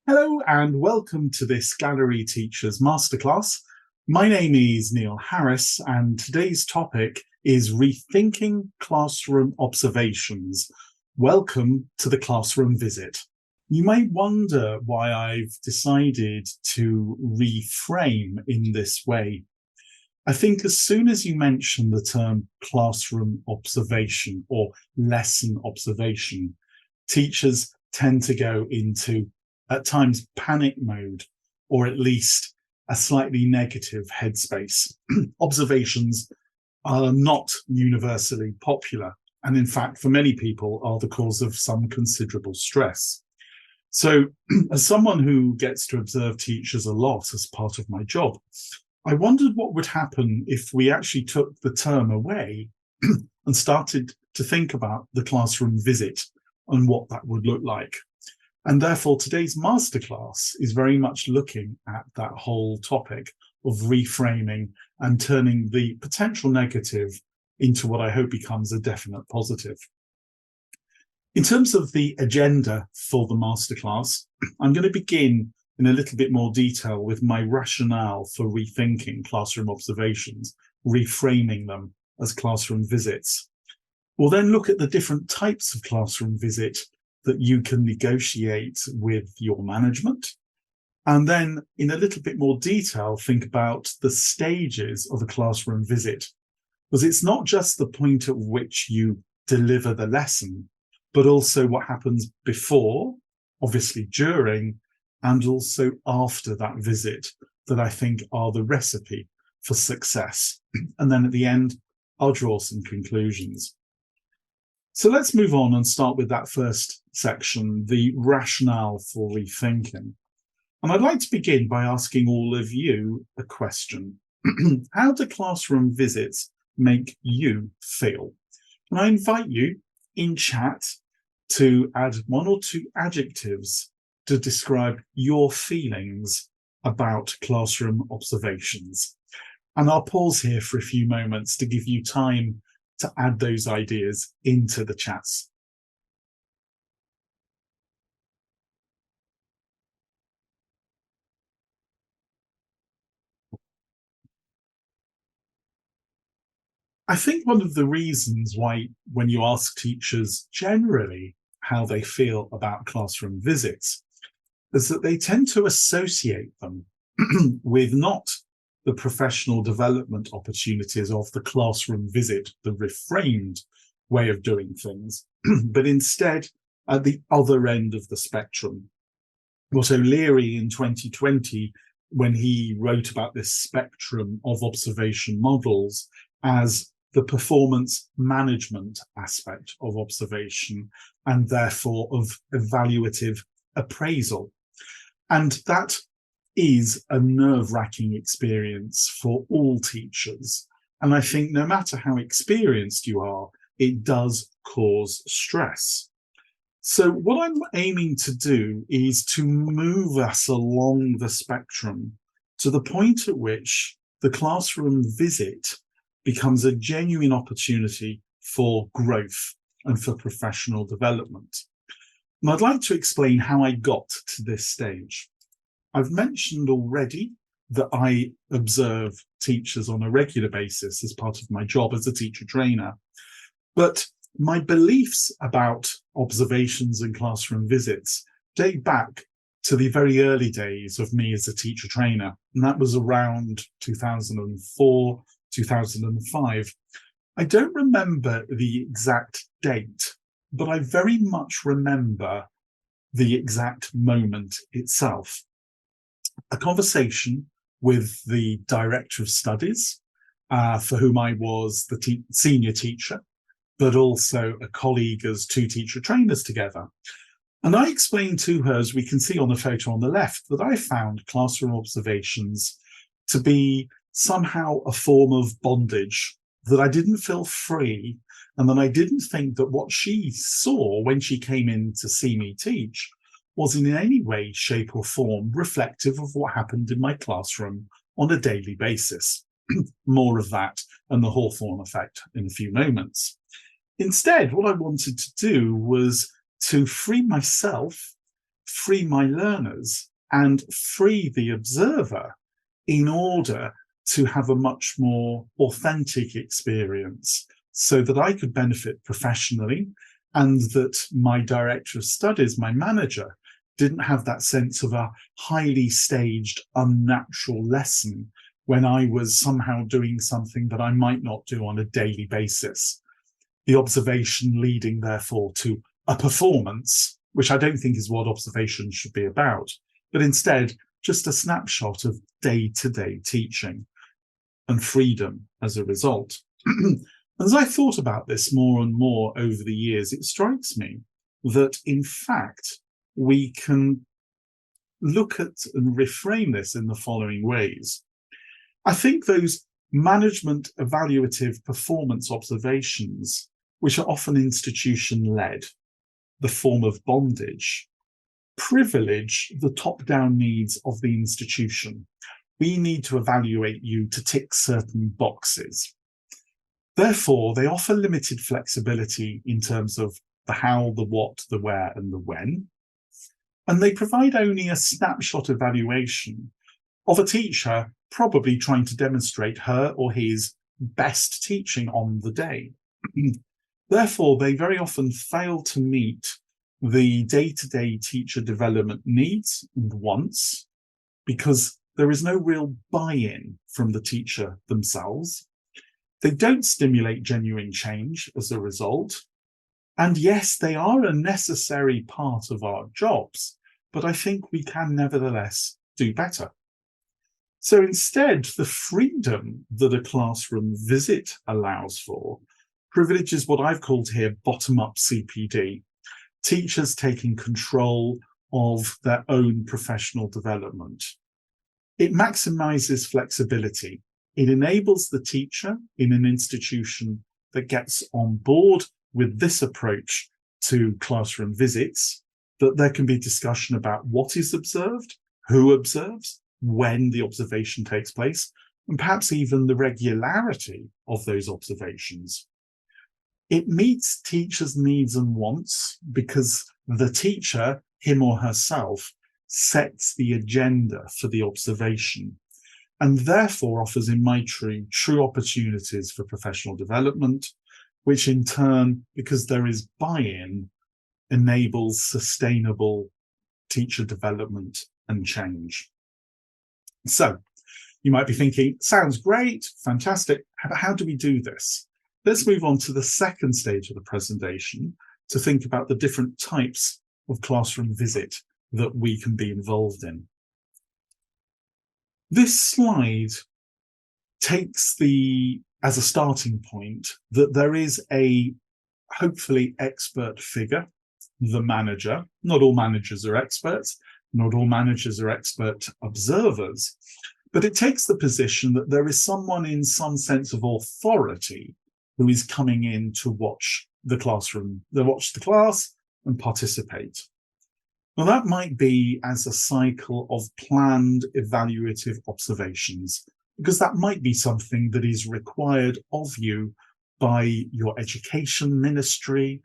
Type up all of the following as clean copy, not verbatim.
Hello and welcome to this Gallery Teachers Masterclass. My name is Neil Harris and today's topic is Rethinking Classroom Observations. Welcome to the classroom visit. You may wonder why I've decided to reframe in this way. I think as soon as you mention the term classroom observation or lesson observation, teachers tend to go into at times panic mode, or at least a slightly negative headspace. Observations are not universally popular, and in fact, for many people, are the cause of some considerable stress. So, as someone who gets to observe teachers a lot as part of my job, I wondered what would happen if we actually took the term away and started to think about the classroom visit and what that would look like. And therefore, today's masterclass is very much looking at that whole topic of reframing and turning the potential negative into what I hope becomes a definite positive. In terms of the agenda for the masterclass, I'm going to begin in a little bit more detail with my rationale for rethinking classroom observations, reframing them as classroom visits. We'll then look at the different types of classroom visit that you can negotiate with your management. And then in a little bit more detail, think about the stages of a classroom visit, because it's not just the point at which you deliver the lesson, but also what happens before, obviously during, and also after that visit that I think are the recipe for success. And then at the end, I'll draw some conclusions. So let's move on and start with that first section, the rationale for rethinking. And I'd like to begin by asking all of you a question. How do classroom visits make you feel? And I invite you in chat to add one or two adjectives to describe your feelings about classroom observations. And I'll pause here for a few moments to give you time to add those ideas into the chats. I think one of the reasons why, when you ask teachers generally how they feel about classroom visits, is that they tend to associate them with not the professional development opportunities of the classroom visit, the reframed way of doing things, but instead at the other end of the spectrum. What O'Leary in 2020, when he wrote about this spectrum of observation models as the performance management aspect of observation and therefore of evaluative appraisal. And that is a nerve-wracking experience for all teachers. And I think no matter how experienced you are, it does cause stress. So what I'm aiming to do is to move us along the spectrum to the point at which the classroom visit becomes a genuine opportunity for growth and for professional development. And I'd like to explain how I got to this stage. I've mentioned already that I observe teachers on a regular basis as part of my job as a teacher trainer, but my beliefs about observations and classroom visits date back to the very early days of me as a teacher trainer, and that was around 2004, 2005. I don't remember the exact date, but I very much remember the exact moment itself. A conversation with the director of studies, for whom I was the senior teacher, but also a colleague as two teacher trainers together. And I explained to her, as we can see on the photo on the left, that I found classroom observations to be somehow a form of bondage, that I didn't feel free, and that I didn't think that what she saw when she came in to see me teach was in any way, shape or form reflective of what happened in my classroom on a daily basis. More of that and the Hawthorne effect in a few moments. Instead, what I wanted to do was to free myself free my learners and free the observer in order to have a much more authentic experience so that I could benefit professionally and that my director of studies, my manager, didn't have that sense of a highly staged, unnatural lesson when I was somehow doing something that I might not do on a daily basis. The observation leading, therefore, to a performance, which I don't think is what observation should be about, but instead just a snapshot of day-to-day teaching and freedom as a result. As I thought about this more and more over the years, it strikes me that, in fact, we can look at and reframe this in the following ways. I think those management evaluative performance observations, which are often institution-led, the form of bondage, privilege the top-down needs of the institution. We need to evaluate you to tick certain boxes. Therefore, they offer limited flexibility in terms of the how, the what, the where, and the when. And they provide only a snapshot evaluation of a teacher probably trying to demonstrate her or his best teaching on the day. Therefore, they very often fail to meet the day-to-day teacher development needs and wants because there is no real buy-in from the teacher themselves. They don't stimulate genuine change as a result. And yes, they are a necessary part of our jobs, but I think we can nevertheless do better. So instead, the freedom that a classroom visit allows for privileges what I've called here bottom-up CPD, teachers taking control of their own professional development. It maximizes flexibility. It enables the teacher in an institution that gets on board with this approach to classroom visits, that there can be discussion about what is observed, who observes, when the observation takes place, and perhaps even the regularity of those observations. It meets teachers' needs and wants because the teacher, him or herself, sets the agenda for the observation and therefore offers, in my true opportunities for professional development, which in turn, because there is buy-in, enables sustainable teacher development and change. So you might be thinking, sounds great, fantastic, but how do we do this? Let's move on to the second stage of the presentation to think about the different types of classroom visit that we can be involved in. This slide takes as a starting point that there is a hopefully expert figure, the manager. Not all managers are experts, not all managers are expert observers, but it takes the position that there is someone in some sense of authority who is coming in to watch the classroom, watch the class and participate. Now that might be as a cycle of planned evaluative observations, because that might be something that is required of you by your education ministry,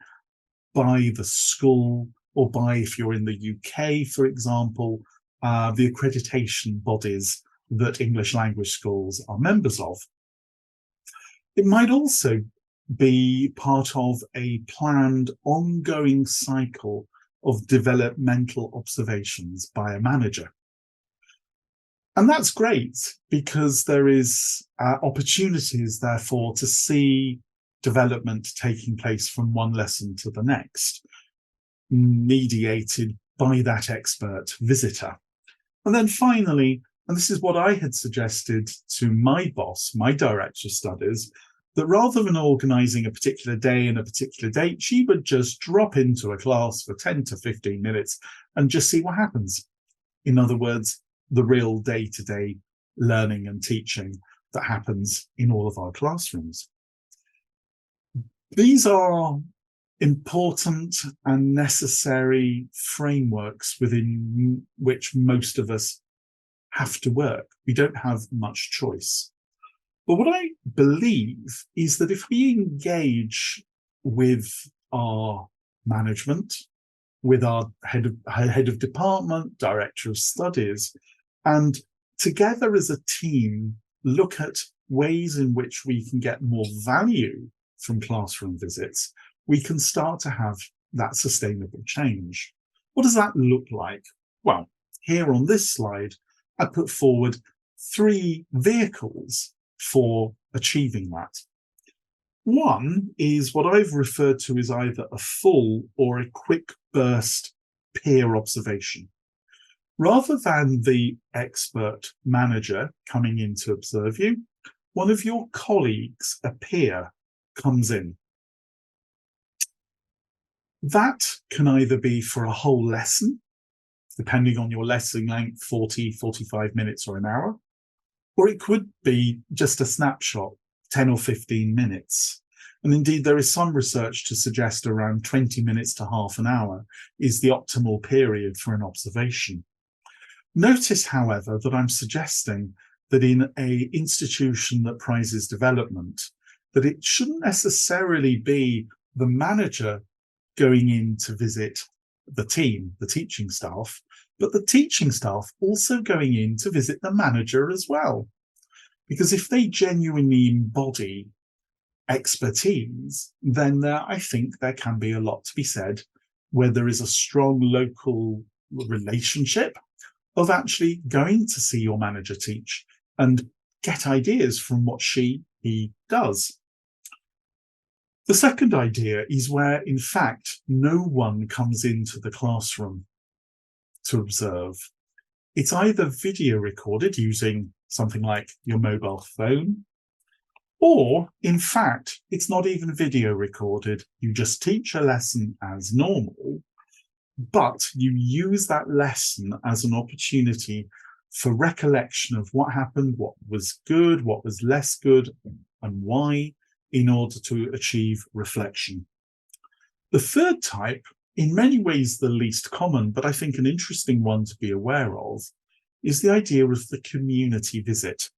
by the school, or by, if you're in the UK, for example, the accreditation bodies that English language schools are members of. It might also be part of a planned ongoing cycle of developmental observations by a manager. And that's great because there is opportunities, therefore, to see development taking place from one lesson to the next, mediated by that expert visitor. And then finally, and this is what I had suggested to my boss, my director of studies, that rather than organising a particular day and a particular date, she would just drop into a class for 10 to 15 minutes and just see what happens. In other words, the real day-to-day learning and teaching that happens in all of our classrooms. These are important and necessary frameworks within which most of us have to work. We don't have much choice. But what I believe is that if we engage with our management, with our head of department, director of studies, and together as a team, look at ways in which we can get more value from classroom visits, we can start to have that sustainable change. What does that look like? Well, here on this slide, I put forward 3 vehicles for achieving that. One is what I've referred to as either a full or a quick burst peer observation. Rather than the expert manager coming in to observe you, one of your colleagues, a peer, comes in. That can either be for a whole lesson, depending on your lesson length, 40, 45 minutes or an hour, or it could be just a snapshot, 10 or 15 minutes. And indeed, there is some research to suggest around 20 minutes to half an hour is the optimal period for an observation. Notice, however, that I'm suggesting that in an institution that prizes development, that it shouldn't necessarily be the manager going in to visit the team, the teaching staff, but the teaching staff also going in to visit the manager as well. Because if they genuinely embody expertise, then I think there can be a lot to be said where there is a strong local relationship of actually going to see your manager teach and get ideas from what he does. The second idea is where, in fact, no one comes into the classroom to observe. It's either video recorded using something like your mobile phone, or, in fact, it's not even video recorded. You just teach a lesson as normal, but you use that lesson as an opportunity for recollection of what happened, what was good, what was less good, and why, in order to achieve reflection. The third type, in many ways the least common, but I think an interesting one to be aware of, is the idea of the community visit.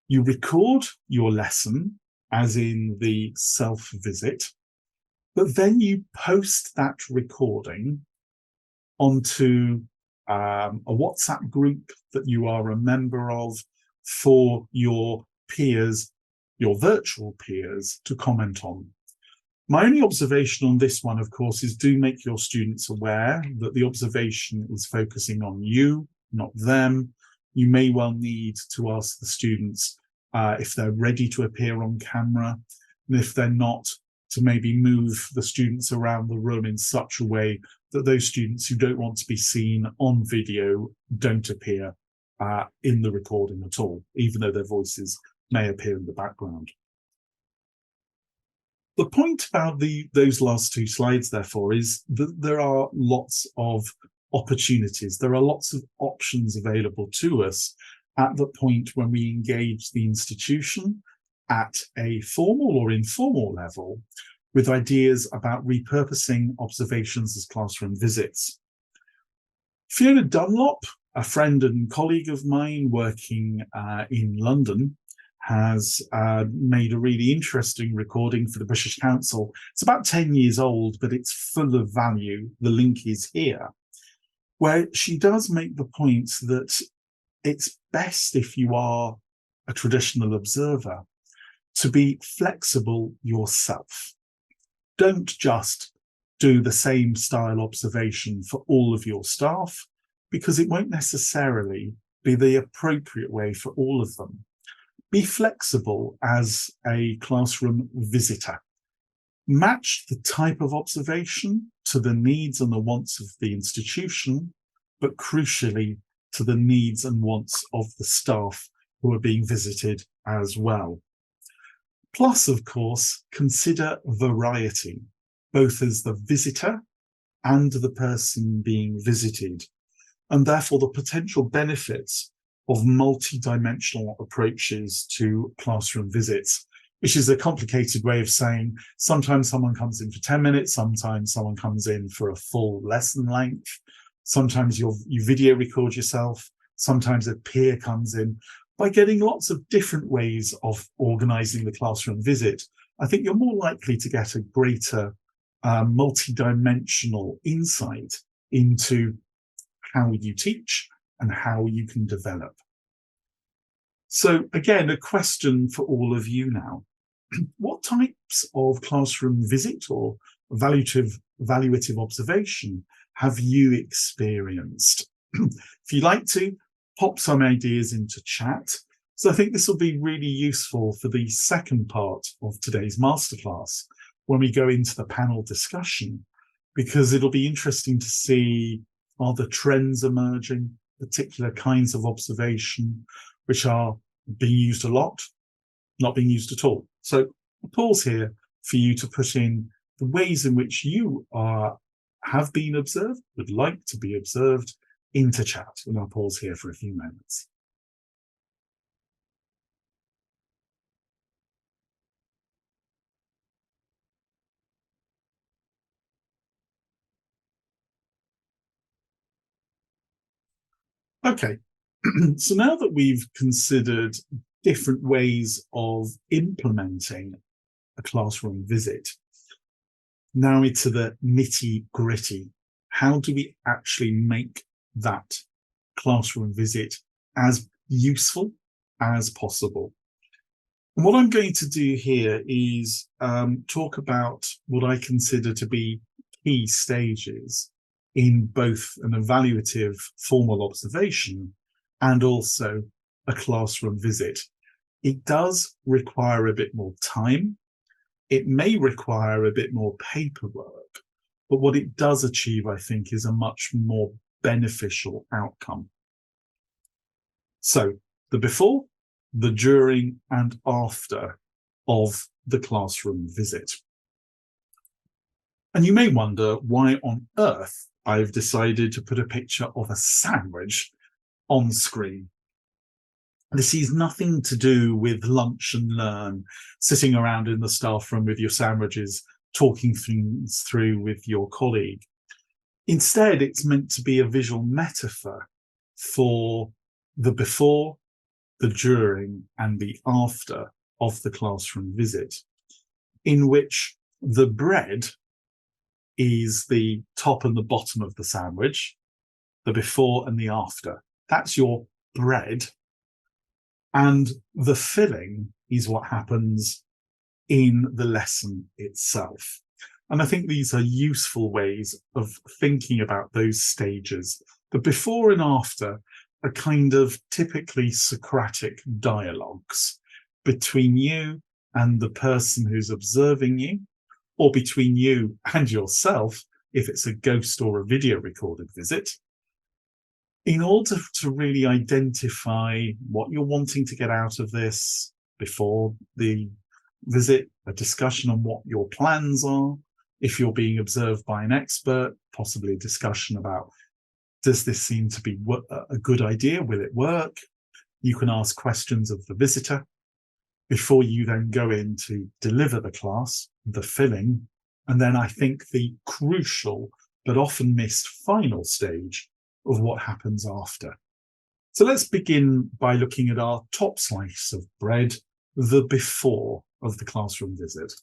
You record your lesson, as in the self-visit, but then you post that recording onto a WhatsApp group that you are a member of for your peers, your virtual peers, to comment on. My only observation on this one, of course, is do make your students aware that the observation is focusing on you, not them. You may well need to ask the students if they're ready to appear on camera, and if they're not, to maybe move the students around the room in such a way that those students who don't want to be seen on video don't appear in the recording at all, even though their voices may appear in the background. The point about those last 2 slides, therefore, is that there are lots of opportunities. There are lots of options available to us at the point when we engage the institution at a formal or informal level with ideas about repurposing observations as classroom visits. Fiona Dunlop, a friend and colleague of mine working in London, has made a really interesting recording for the British Council. It's about 10 years old, but it's full of value. The link is here, where she does make the point that it's best, if you are a traditional observer, to be flexible yourself. Don't just do the same style observation for all of your staff, because it won't necessarily be the appropriate way for all of them. Be flexible as a classroom visitor. Match the type of observation to the needs and the wants of the institution, but crucially to the needs and wants of the staff who are being visited as well. Plus, of course, consider variety, both as the visitor and the person being visited, and therefore the potential benefits of multi-dimensional approaches to classroom visits, which is a complicated way of saying sometimes someone comes in for 10 minutes, sometimes someone comes in for a full lesson length, sometimes you video record yourself, sometimes a peer comes in. By getting lots of different ways of organising the classroom visit, I think you're more likely to get a greater multi-dimensional insight into how you teach and how you can develop. So again, a question for all of you now. What types of classroom visit or evaluative observation have you experienced? If you'd like to, pop some ideas into chat. So I think this will be really useful for the second part of today's masterclass when we go into the panel discussion, because it'll be interesting to see, are the trends emerging, particular kinds of observation which are being used a lot, not being used at all. So I'll pause here for you to put in the ways in which you have been observed, would like to be observed, into chat. And I'll pause here for a few moments. Okay, so now that we've considered different ways of implementing a classroom visit, now into the nitty-gritty. How do we actually make that classroom visit as useful as possible? And what I'm going to do here is talk about what I consider to be key stages in both an evaluative formal observation and also a classroom visit. It does require a bit more time. It may require a bit more paperwork, but what it does achieve, I think, is a much more beneficial outcome. So the before, the during, and after of the classroom visit. And you may wonder why on earth I've decided to put a picture of a sandwich on screen. This is nothing to do with lunch and learn, sitting around in the staff room with your sandwiches, talking things through with your colleague. Instead, it's meant to be a visual metaphor for the before, the during, and the after of the classroom visit, in which the bread is the top and the bottom of the sandwich, the before and the after. That's your bread. And the filling is what happens in the lesson itself. And I think these are useful ways of thinking about those stages. The before and after are kind of typically Socratic dialogues between you and the person who's observing you, or between you and yourself, if it's a ghost or a video recorded visit, in order to really identify what you're wanting to get out of this before the visit, a discussion on what your plans are. If you're being observed by an expert, possibly a discussion about, does this seem to be a good idea? Will it work? You can ask questions of the visitor before you then go in to deliver the class, the filling, and then I think the crucial but often missed final stage of what happens after. So let's begin by looking at our top slice of bread, the before of the classroom visit.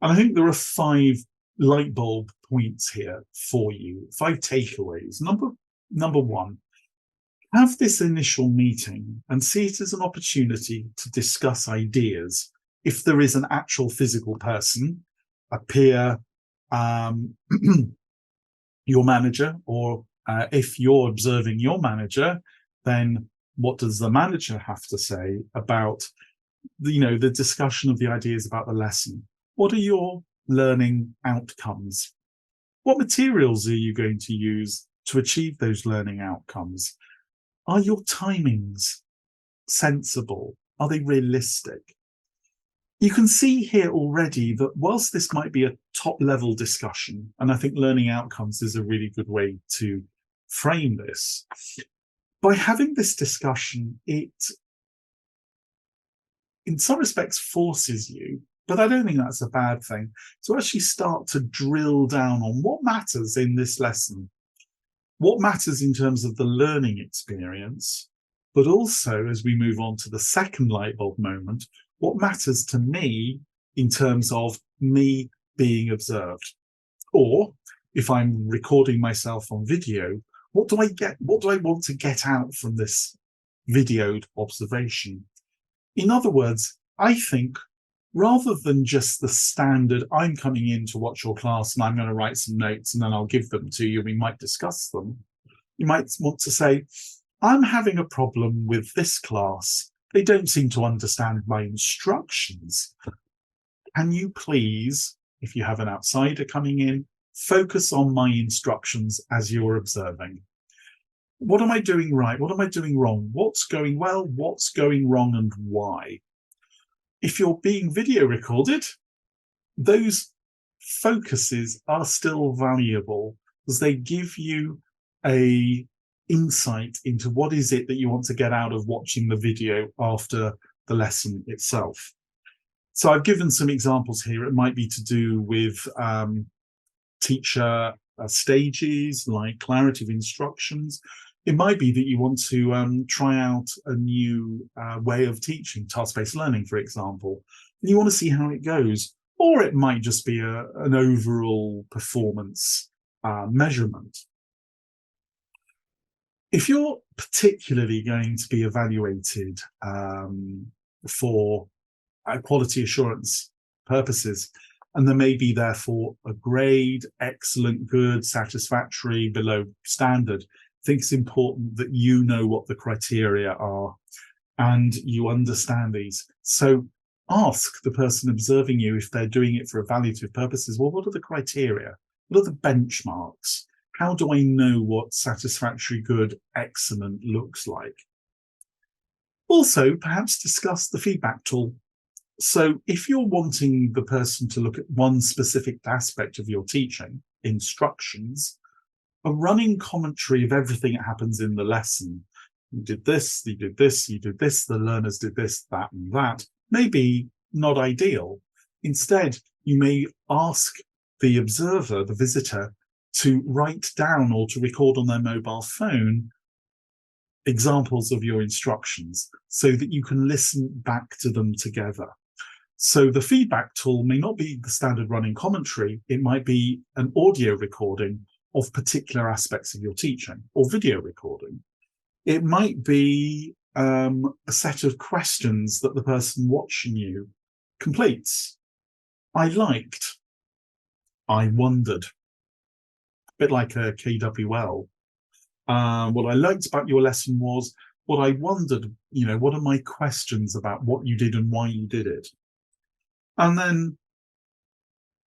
And I think there are 5 light bulb points here for you, 5 takeaways. Number 1, have this initial meeting and see it as an opportunity to discuss ideas. If there is an actual physical person, a peer, your manager, or if you're observing your manager, then what does the manager have to say about the discussion of the ideas about the lesson? What are your learning outcomes? What materials are you going to use to achieve those learning outcomes? Are your timings sensible? Are they realistic? You can see here already that whilst this might be a top-level discussion, and I think learning outcomes is a really good way to frame this, by having this discussion, it, in some respects, forces you, but I don't think that's a bad thing, to actually start to drill down on what matters in this lesson, what matters in terms of the learning experience, but also, as we move on to the second light bulb moment, what matters to me in terms of me being observed? Or if I'm recording myself on video, what do I want to get out from this videoed observation? In other words, I think rather than just the standard, I'm coming in to watch your class and I'm going to write some notes and then I'll give them to you, we might discuss them. You might want to say, I'm having a problem with this class. They don't seem to understand my instructions. Can you please, if you have an outsider coming in, focus on my instructions as you're observing? What am I doing right? What am I doing wrong? What's going well? What's going wrong and why? If you're being video recorded, those focuses are still valuable because they give you a insight into what is it that you want to get out of watching the video after the lesson itself. So I've given some examples here. It might be to do with teacher stages, like clarity of instructions. It might be that you want to try out a new way of teaching, task-based learning, for example, and you want to see how it goes. Or it might just be an overall performance measurement. If you're particularly going to be evaluated for quality assurance purposes, and there may be therefore a grade, excellent, good, satisfactory, below standard, I think it's important that you know what the criteria are and you understand these. So ask the person observing you, if they're doing it for evaluative purposes, well, what are the criteria? What are the benchmarks? How do I know what satisfactory, good, excellent looks like? Also, perhaps discuss the feedback tool. So if you're wanting the person to look at one specific aspect of your teaching, instructions, a running commentary of everything that happens in the lesson, you did this, you did this, you did this, the learners did this, that, and that, may be not ideal. Instead, you may ask the observer, the visitor, to write down or to record on their mobile phone examples of your instructions so that you can listen back to them together. So the feedback tool may not be the standard running commentary. It might be an audio recording of particular aspects of your teaching, or video recording. It might be a set of questions that the person watching you completes. I liked, I wondered, a bit like a KWL. What I liked about your lesson was, what I wondered, what are my questions about what you did and why you did it? And then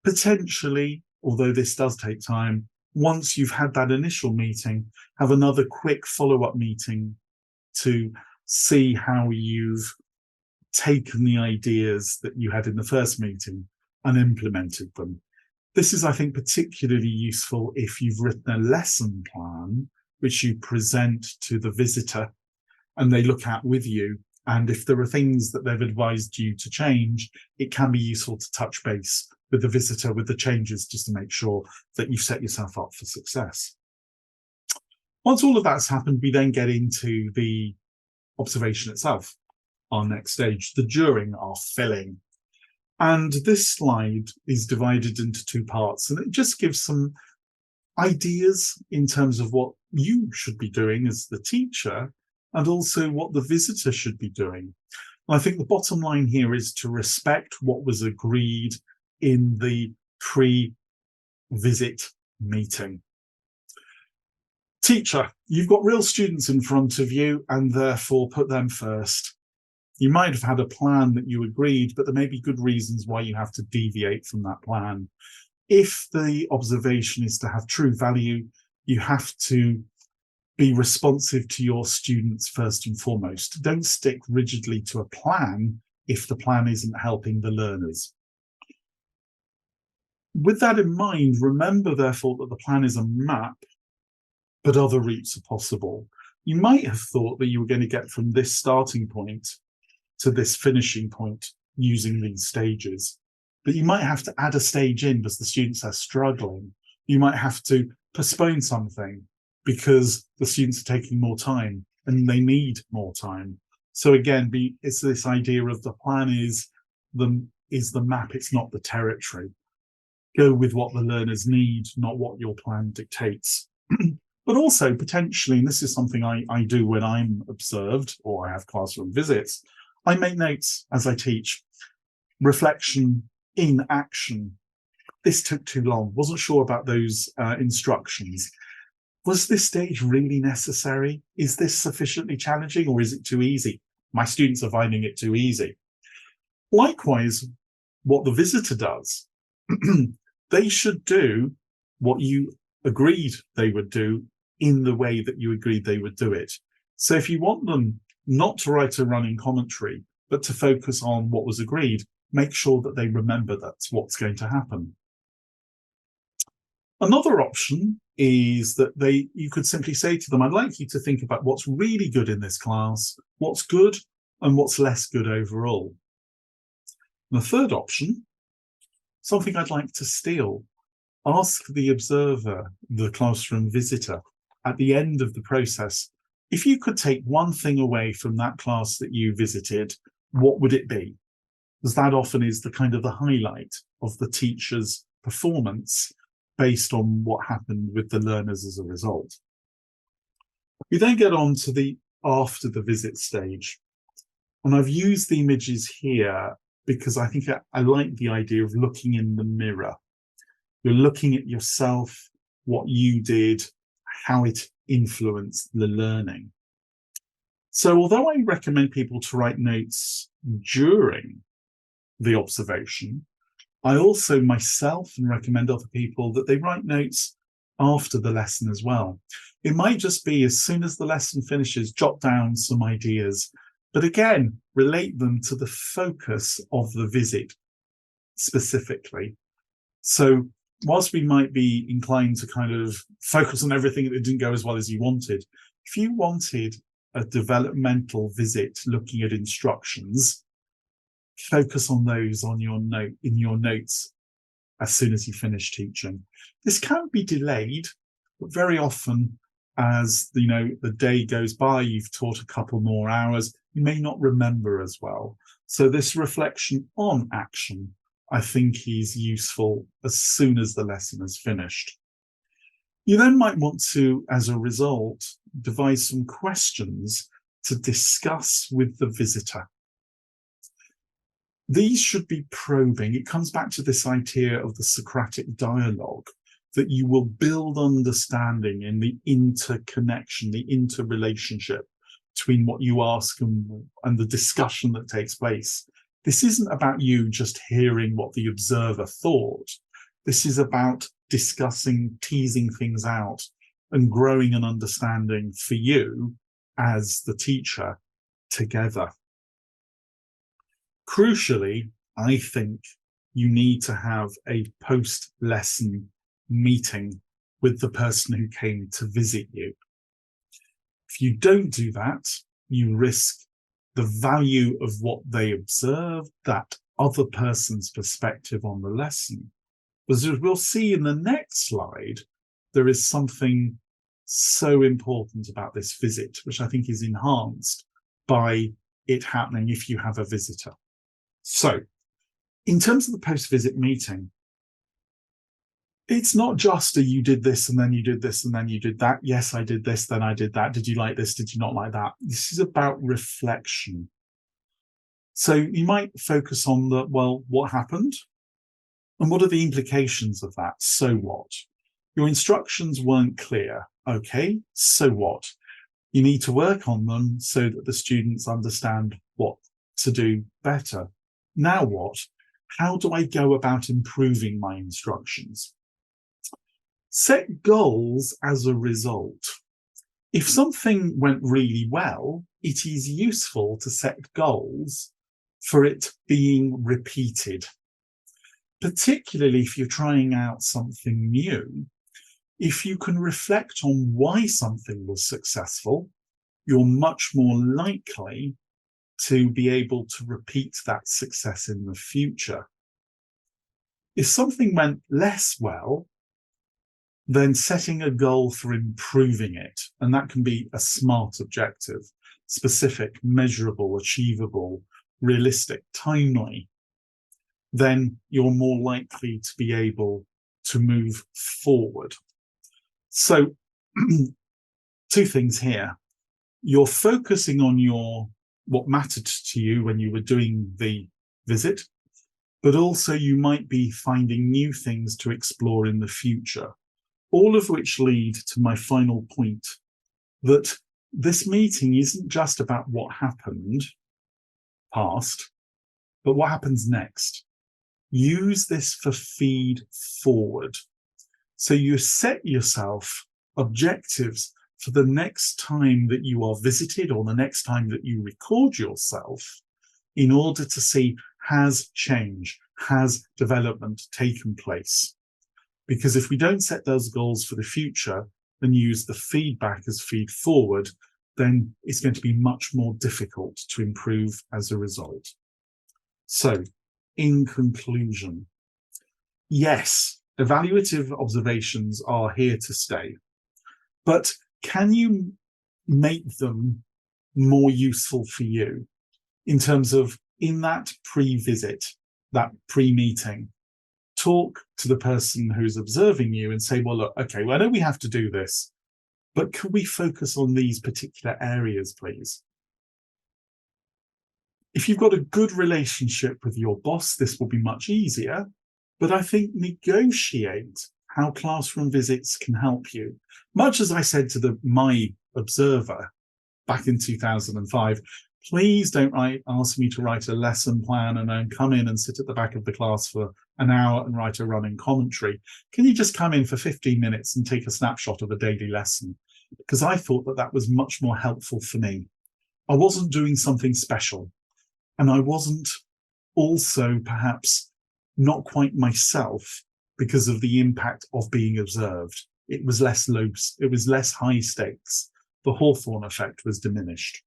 potentially, although this does take time, once you've had that initial meeting, have another quick follow-up meeting to see how you've taken the ideas that you had in the first meeting and implemented them. This is, I think, particularly useful if you've written a lesson plan, which you present to the visitor and they look at with you. And if there are things that they've advised you to change, it can be useful to touch base with the visitor with the changes, just to make sure that you've set yourself up for success. Once all of that's happened, we then get into the observation itself, our next stage, the during, our filling. And this slide is divided into two parts, and it just gives some ideas in terms of what you should be doing as the teacher, and also what the visitor should be doing. And I think the bottom line here is to respect what was agreed in the pre-visit meeting. Teacher, you've got real students in front of you, and therefore put them first. You might have had a plan that you agreed, but there may be good reasons why you have to deviate from that plan. If the observation is to have true value, you have to be responsive to your students first and foremost. Don't stick rigidly to a plan if the plan isn't helping the learners. With that in mind, remember, therefore, that the plan is a map, but other routes are possible. You might have thought that you were going to get from this starting point to this finishing point using these stages, but you might have to add a stage in because the students are struggling. You might have to postpone something because the students are taking more time and they need more time. So again, it's this idea of the plan is the map, it's not the territory. Go with what the learners need, not what your plan dictates. But also potentially, and this is something I do when I'm observed or I have classroom visits, I make notes as I teach. Reflection in action. This took too long. Wasn't sure about those instructions. Was this stage really necessary? Is this sufficiently challenging, or is it too easy? My students are finding it too easy. Likewise, what the visitor does, they should do what you agreed they would do in the way that you agreed they would do it. So if you want them not to write a running commentary, but to focus on what was agreed, make sure that they remember that's what's going to happen. Another option is that you could simply say to them, I'd like you to think about what's really good in this class, what's good, and what's less good overall. And the third option, something I'd like to steal. Ask the observer, the classroom visitor, at the end of the process, if you could take one thing away from that class that you visited, what would it be? Because that often is the kind of the highlight of the teacher's performance based on what happened with the learners as a result. We then get on to the after the visit stage. And I've used the images here because I think I like the idea of looking in the mirror. You're looking at yourself, what you did, how it influenced the learning. So although I recommend people to write notes during the observation, I also myself and recommend other people that they write notes after the lesson as well. It might just be as soon as the lesson finishes, jot down some ideas, but again, relate them to the focus of the visit specifically. So whilst we might be inclined to kind of focus on everything that didn't go as well as you wanted, if you wanted a developmental visit looking at instructions, focus on those in your notes as soon as you finish teaching. This can be delayed, but very often as the day goes by, you've taught a couple more hours, you may not remember as well. So this reflection on action, I think, is useful as soon as the lesson is finished. You then might want to, as a result, devise some questions to discuss with the visitor. These should be probing. It comes back to this idea of the Socratic dialogue, that you will build understanding in the interconnection, the interrelationship between what you ask and the discussion that takes place. This isn't about you just hearing what the observer thought. This is about discussing, teasing things out, and growing an understanding for you as the teacher together. Crucially, I think you need to have a post-lesson meeting with the person who came to visit you. If you don't do that, you risk the value of what they observed, that other person's perspective on the lesson. As we'll see in the next slide, there is something so important about this visit, which I think is enhanced by it happening if you have a visitor. So, in terms of the post-visit meeting, it's not just you did this and then you did this and then you did that. Yes, I did this, then I did that. Did you like this? Did you not like that? This is about reflection. So you might focus on what happened? And what are the implications of that? So what? Your instructions weren't clear. Okay, so what? You need to work on them so that the students understand what to do better. Now what? How do I go about improving my instructions? Set goals as a result. If something went really well, it is useful to set goals for it being repeated. Particularly if you're trying out something new, if you can reflect on why something was successful, you're much more likely to be able to repeat that success in the future. If something went less well, then setting a goal for improving it, and that can be a SMART objective, specific, measurable, achievable, realistic, timely, then you're more likely to be able to move forward. So two things here. You're focusing on what mattered to you when you were doing the visit, but also you might be finding new things to explore in the future, all of which lead to my final point, that this meeting isn't just about what happened past, but what happens next. Use this for feed forward. So you set yourself objectives for the next time that you are visited or the next time that you record yourself, in order to see, has change, has development taken place? Because if we don't set those goals for the future and use the feedback as feed forward, then it's going to be much more difficult to improve as a result. So, in conclusion, yes, evaluative observations are here to stay, but can you make them more useful for you in terms of, in that pre-visit, that pre-meeting, talk to the person who's observing you and say, well, look, okay, well, I know we have to do this, but could we focus on these particular areas, please? If you've got a good relationship with your boss, this will be much easier, but I think negotiate how classroom visits can help you. Much as I said to my observer back in 2005, please don't ask me to write a lesson plan and then come in and sit at the back of the class for an hour and write a running commentary. Can you just come in for 15 minutes and take a snapshot of a daily lesson? Because I thought that that was much more helpful for me. I wasn't doing something special, and I wasn't also perhaps not quite myself because of the impact of being observed. It was less low, it was less high stakes. The Hawthorne effect was diminished.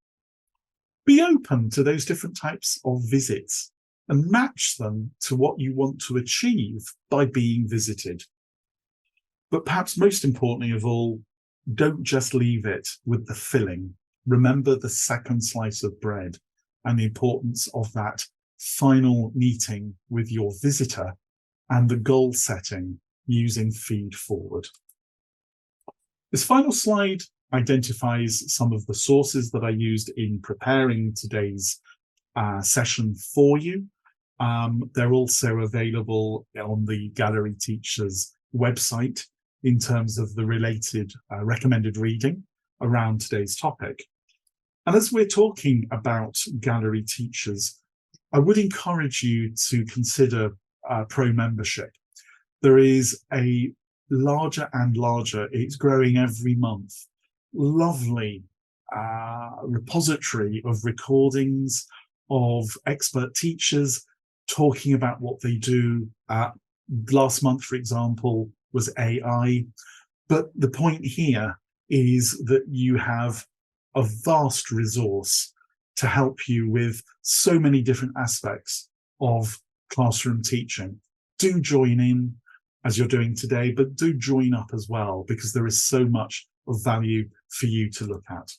Be open to those different types of visits and match them to what you want to achieve by being visited. But perhaps most importantly of all, don't just leave it with the filling. Remember the second slice of bread and the importance of that final meeting with your visitor and the goal setting using feed forward. This final slide identifies some of the sources that I used in preparing today's session for you. They're also available on the Gallery Teachers website in terms of the related recommended reading around today's topic. And as we're talking about Gallery Teachers, I would encourage you to consider pro membership. There is a larger and larger, it's growing every month, lovely repository of recordings of expert teachers talking about what they do. Last month, for example, was AI. But the point here is that you have a vast resource to help you with so many different aspects of classroom teaching. Do join in as you're doing today, but do join up as well, because there is so much of value for you to look at.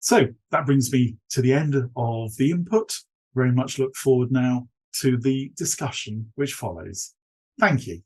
So that brings me to the end of the input. Very much look forward now to the discussion which follows. Thank you.